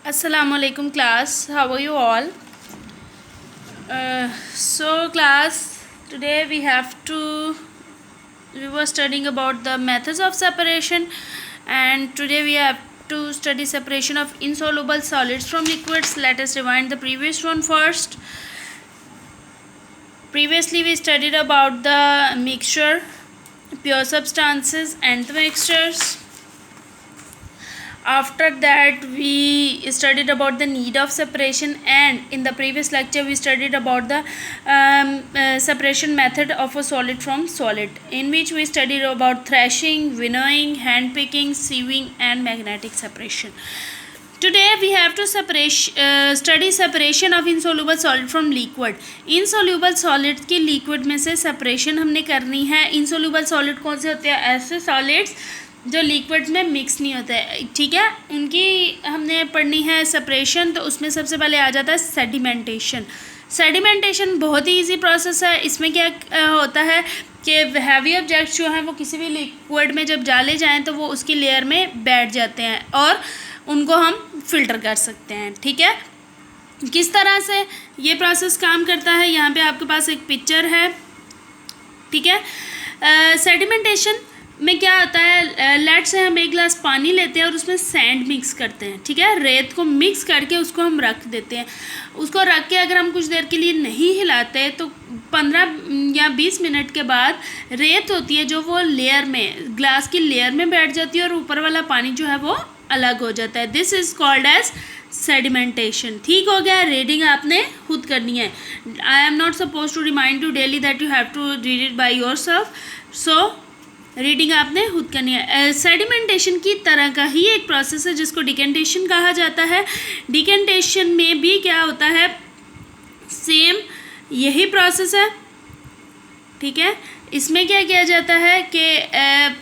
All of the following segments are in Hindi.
Assalamualaikum class, how are you all? So class, today we were studying about the methods of separation, and today we have to study separation of insoluble solids from liquids. Let us rewind the previous one first. Previously we studied about the mixture, pure substances and the mixtures. After that we studied about the need of separation, and in the previous lecture we studied about the separation method of a solid from solid, in which we studied about thrashing, winnowing, hand picking, sieving and magnetic separation. Today we have to study separation of insoluble solid from liquid. insoluble solid की liquid में से separation हमने करनी है. insoluble solid कौन से होते हैं? ऐसे solids जो लिक्विड में मिक्स नहीं होता है, ठीक है, उनकी हमने पढ़नी है सेपरेशन. तो उसमें सबसे पहले आ जाता है सेडिमेंटेशन. सेडिमेंटेशन बहुत ही इजी प्रोसेस है. इसमें क्या होता है कि हैवी ऑब्जेक्ट्स जो हैं वो किसी भी लिक्विड में जब डाले जाएं तो वो उसकी लेयर में बैठ जाते हैं और उनको हम फिल्टर कर सकते हैं. ठीक है, किस तरह से ये प्रोसेस काम करता है, यहाँ पे आपके पास एक पिक्चर है. ठीक है, सेडिमेंटेशन में क्या होता है, लेट से हम एक गिलास पानी लेते हैं और उसमें सैंड मिक्स करते हैं. ठीक है, रेत को मिक्स करके उसको हम रख देते हैं. उसको रख के अगर हम कुछ देर के लिए नहीं हिलाते तो 15 या 20 मिनट के बाद रेत होती है जो वो लेयर में, ग्लास की लेयर में बैठ जाती है और ऊपर वाला पानी जो है वो अलग हो जाता है. This is called as sedimentation. ठीक हो गया, रीडिंग आपने खुद करनी है. I am not suppose to remind you daily that you have to read it by yourself. So reading आपने खुद करनी है. सेडिमेंटेशन की तरह का ही एक प्रोसेस है जिसको डिकेंटेशन कहा जाता है. डिकेंटेशन में भी क्या होता है, सेम यही प्रोसेस है. ठीक है, इसमें क्या किया जाता है कि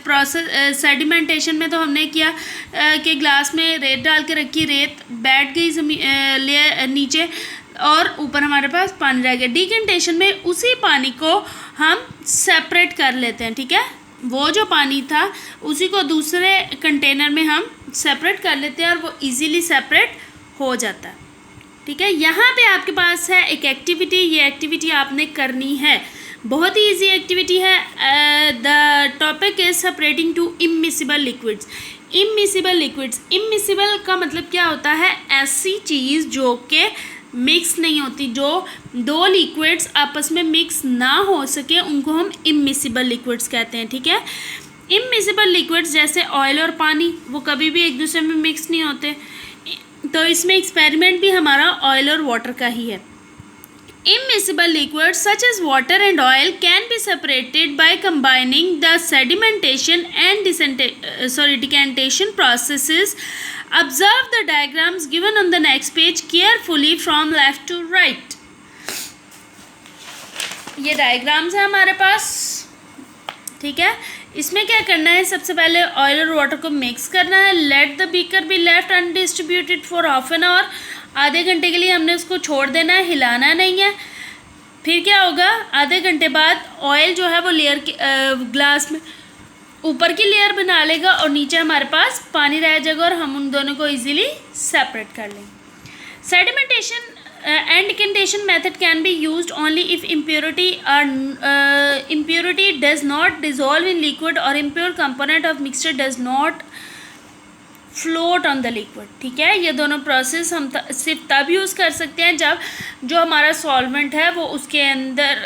प्रोसेस सेडिमेंटेशन में तो हमने किया कि ग्लास में रेत डाल के रखी, रेत बैठ गई लेयर नीचे और ऊपर हमारे पास पानी रह गया. डिकेंटेशन में उसी पानी को हम सेपरेट कर लेते हैं. ठीक है, वो जो पानी था उसी को दूसरे कंटेनर में हम सेपरेट कर लेते हैं और वो इजीली सेपरेट हो जाता है. ठीक है, यहाँ पे आपके पास है एक एक्टिविटी. ये एक्टिविटी आपने करनी है, बहुत ही इजी एक्टिविटी है. The topic is separating to immiscible liquids. Immiscible liquids, immiscible का मतलब क्या होता है, ऐसी चीज़ जो कि मिक्स नहीं होती, जो दो लिक्विड्स आपस में मिक्स ना हो सके उनको हम इमिसिबल लिक्विड्स कहते हैं. ठीक है, इमिसिबल लिक्विड्स जैसे ऑयल और पानी वो कभी भी एक दूसरे में मिक्स नहीं होते. तो इसमें एक्सपेरिमेंट भी हमारा ऑयल और वाटर का ही है. Immiscible liquids such as water and oil can be separated by combining the sedimentation and decantation processes. Observe the diagrams given on the next page carefully from left to right. ये डायग्राम्स है हमारे पास. ठीक है, इसमें क्या करना है, सबसे पहले ऑयल और वाटर को मिक्स करना है. Let the beaker be left undistributed for half an hour. आधे घंटे के लिए हमने उसको छोड़ देना है, हिलाना नहीं है. फिर क्या होगा, आधे घंटे बाद ऑयल जो है वो लेयर के ग्लास में ऊपर की लेयर बना लेगा और नीचे हमारे पास पानी रह जाएगा और हम उन दोनों को इजीली सेपरेट कर लेंगे. Sedimentation and decantation method can be used only if impurity does not dissolve in liquid or impure component of mixture does not float on the liquid. ठीक है, ये दोनों प्रोसेस हम सिर्फ तब यूज़ कर सकते हैं जब जो हमारा सॉल्वेंट है वो उसके अंदर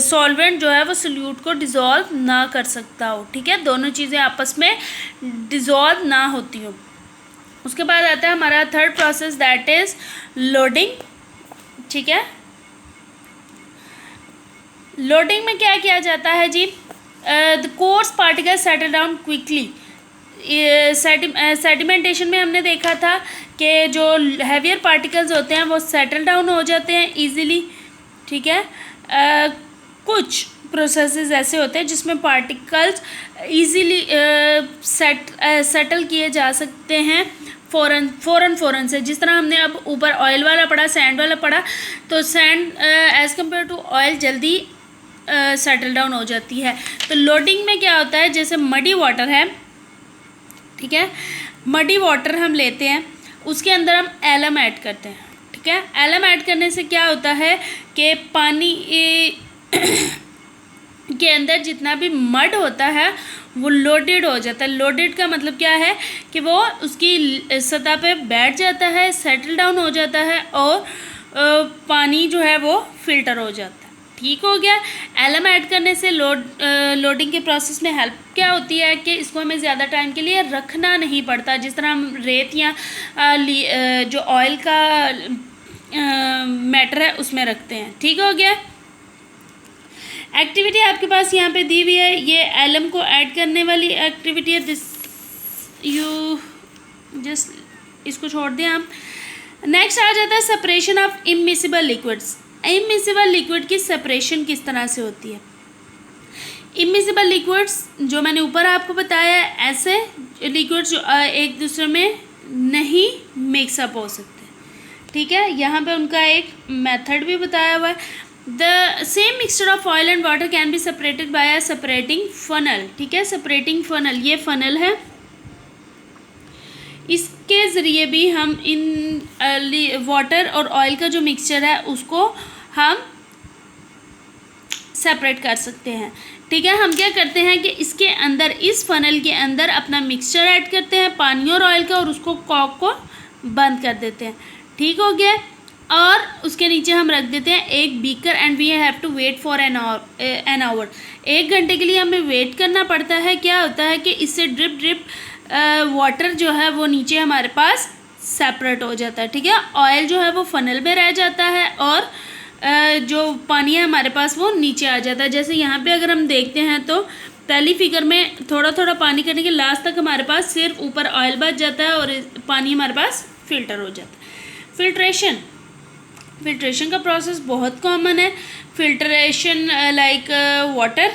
सॉल्वेंट जो है वो सोल्यूट को डिज़ोल्व ना कर सकता हो. ठीक है, दोनों चीज़ें आपस में डिज़ोल्व ना होती हो. उसके बाद आता है हमारा third process, that is loading. ठीक है, लोडिंग में क्या किया जाता है जी, the coarse particle settle down quickly. Sedimentation में हमने देखा था कि जो हैवियर पार्टिकल्स होते हैं वो सेटल डाउन हो जाते हैं इजीली. ठीक है, कुछ प्रोसेसेस ऐसे होते हैं जिसमें पार्टिकल्स इजीली सेटल किए जा सकते हैं फ़ौरन से. जिस तरह हमने अब ऊपर ऑयल वाला पढ़ा, सैंड वाला पढ़ा, तो sand as compare to oil जल्दी सेटल डाउन हो जाती है. तो लोडिंग में क्या होता है, जैसे मडी वाटर है. ठीक है, मडी वाटर हम लेते हैं उसके अंदर हम एलम ऐड करते हैं, ठीक है। एलम ऐड करने से क्या होता है कि पानी के अंदर जितना भी मड होता है वो लोडेड हो जाता है। लोडेड का मतलब क्या है कि वो उसकी सतह पे बैठ जाता है, सेटल डाउन हो जाता है और पानी जो है वो फिल्टर हो जाता है, ठीक हो गया। एलम ऐड करने से लोडिंग के प्रोसेस में हेल्प क्या होती है कि इसको हमें ज़्यादा टाइम के लिए रखना नहीं पड़ता, जिस तरह हम रेत या जो ऑयल का मैटर है उसमें रखते हैं, ठीक हो गया। एक्टिविटी आपके पास यहाँ पे दी हुई है, ये एलम को ऐड करने वाली एक्टिविटी है। दिस यू जस्ट इसको छोड़ दें आप। नेक्स्ट आ जाता है separation of immiscible liquids. Immiscible liquid की सेपरेशन किस तरह से होती है। इमिसिबल लिक्विड्स जो मैंने ऊपर आपको बताया, ऐसे लिक्विड्स जो एक दूसरे में नहीं मिक्सअप हो सकते, ठीक है। यहाँ पे उनका एक मेथड भी बताया हुआ है। The same mixture of oil and water can be separated by a separating funnel, ठीक है। separating funnel, ये funnel है, इसके ज़रिए भी हम इन वाटर और ऑयल का जो मिक्सचर है उसको हम सेपरेट कर सकते हैं, ठीक है। हम क्या करते हैं कि इसके अंदर, इस फनल के अंदर अपना मिक्सचर ऐड करते हैं पानी और ऑयल का, और उसको कॉक को बंद कर देते हैं, ठीक हो गया। और उसके नीचे हम रख देते हैं एक beaker and we have to wait for an hour. 1 घंटे के लिए हमें वेट करना पड़ता है। क्या होता है कि इससे ड्रिप ड्रिप वाटर जो है वो नीचे हमारे पास सेपरेट हो जाता है, ठीक है। ऑयल जो है वो फनल में रह जाता है और जो पानी है हमारे पास वो नीचे आ जाता है। जैसे यहाँ पे अगर हम देखते हैं तो पहली फिगर में थोड़ा थोड़ा पानी करने के लास्ट तक हमारे पास सिर्फ ऊपर ऑयल बच जाता है और पानी हमारे पास फिल्टर हो जाता है। फिल्ट्रेशन का प्रोसेस बहुत कॉमन है। फिल्ट्रेशन लाइक वाटर,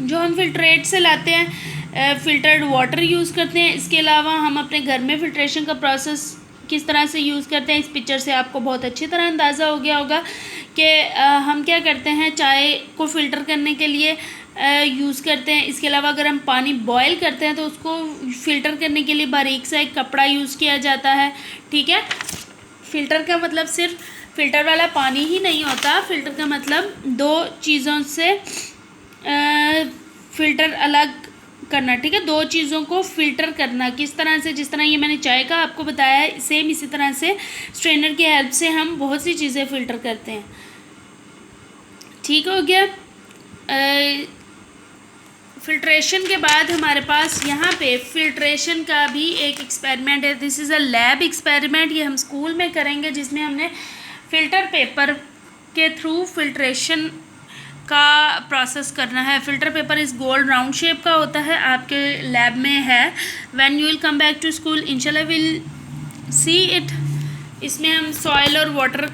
जो हम फिल्ट्रेट से लाते हैं, फिल्टर्ड वाटर यूज़ करते हैं। इसके अलावा हम अपने घर में फिल्ट्रेशन का प्रोसेस किस तरह से यूज़ करते हैं, इस पिक्चर से आपको बहुत अच्छी तरह अंदाज़ा हो गया होगा कि हम क्या करते हैं, चाय को फ़िल्टर करने के लिए यूज़ करते हैं। इसके अलावा अगर हम पानी बॉयल करते हैं तो उसको फ़िल्टर करने के लिए बारीक सा एक कपड़ा यूज़ किया जाता है, ठीक है। फ़िल्टर का मतलब सिर्फ फ़िल्टर वाला पानी ही नहीं होता, फ़िल्टर का मतलब 2 चीज़ों से फ़िल्टर अलग करना, ठीक है। 2 चीज़ों को फ़िल्टर करना किस तरह से, जिस तरह ये मैंने चाय का आपको बताया है, सेम इसी तरह से स्ट्रेनर की हेल्प से हम बहुत सी चीज़ें फ़िल्टर करते हैं, ठीक हो गया। फ़िल्ट्रेशन के बाद हमारे पास यहाँ पे फ़िल्ट्रेशन का भी एक एक्सपेरिमेंट है। This is a lab experiment, ये हम स्कूल में करेंगे, जिसमें हमने फ़िल्टर पेपर के थ्रू फ़िल्ट्रेशन का प्रोसेस करना है। फ़िल्टर पेपर इस गोल्ड राउंड शेप का होता है, आपके लैब में है। When you will come back to school इंशाल्लाह विल सी इट। इसमें हम सॉइल और वाटर का